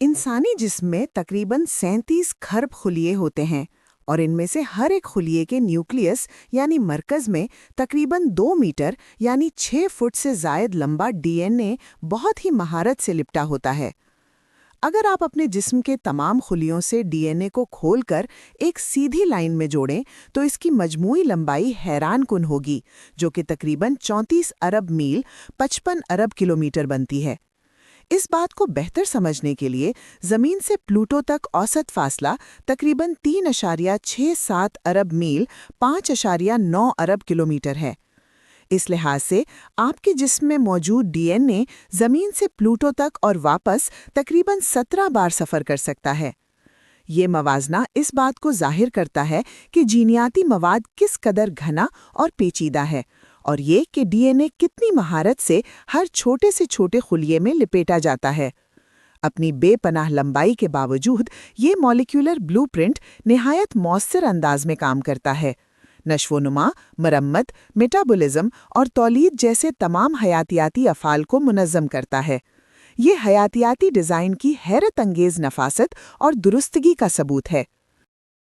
انسانی جسم میں تقریباً 37 کھرب خلیے ہوتے ہیں اور ان میں سے ہر ایک خلیے کے نیوکلیس یعنی مرکز میں تقریباً 2 میٹر یعنی 6 فٹ سے زائد لمبا ڈی این اے بہت ہی مہارت سے لپٹا ہوتا ہے۔ اگر آپ اپنے جسم کے تمام خلیوں سے ڈی این اے کو کھول کر ایک سیدھی لائن میں جوڑیں تو اس کی مجموعی لمبائی حیران کن ہوگی، جو کہ تقریباً 34 ارب میل 55 ارب کلومیٹر بنتی ہے۔ اس بات کو بہتر سمجھنے کے لیے زمین سے پلوٹو تک اوسط فاصلہ تقریباً 3.67 ارب میل 5.9 ارب کلومیٹر ہے۔ اس لحاظ سے آپ کے جسم میں موجود ڈی این اے زمین سے پلوٹو تک اور واپس تقریباً 17 بار سفر کر سکتا ہے۔ یہ موازنہ اس بات کو ظاہر کرتا ہے کہ جینیاتی مواد کس قدر گھنا اور پیچیدہ ہے، اور یہ کہ ڈی این اے کتنی مہارت سے ہر چھوٹے سے چھوٹے خلیے میں لپیٹا جاتا ہے۔ اپنی بے پناہ لمبائی کے باوجود یہ مالیکیولر بلو پرنٹ نہایت مؤثر انداز میں کام کرتا ہے۔ نشو و نما، مرمت، میٹابولزم اور تولید جیسے تمام حیاتیاتی افعال کو منظم کرتا ہے۔ یہ حیاتیاتی ڈیزائن کی حیرت انگیز نفاست اور درستگی کا ثبوت ہے۔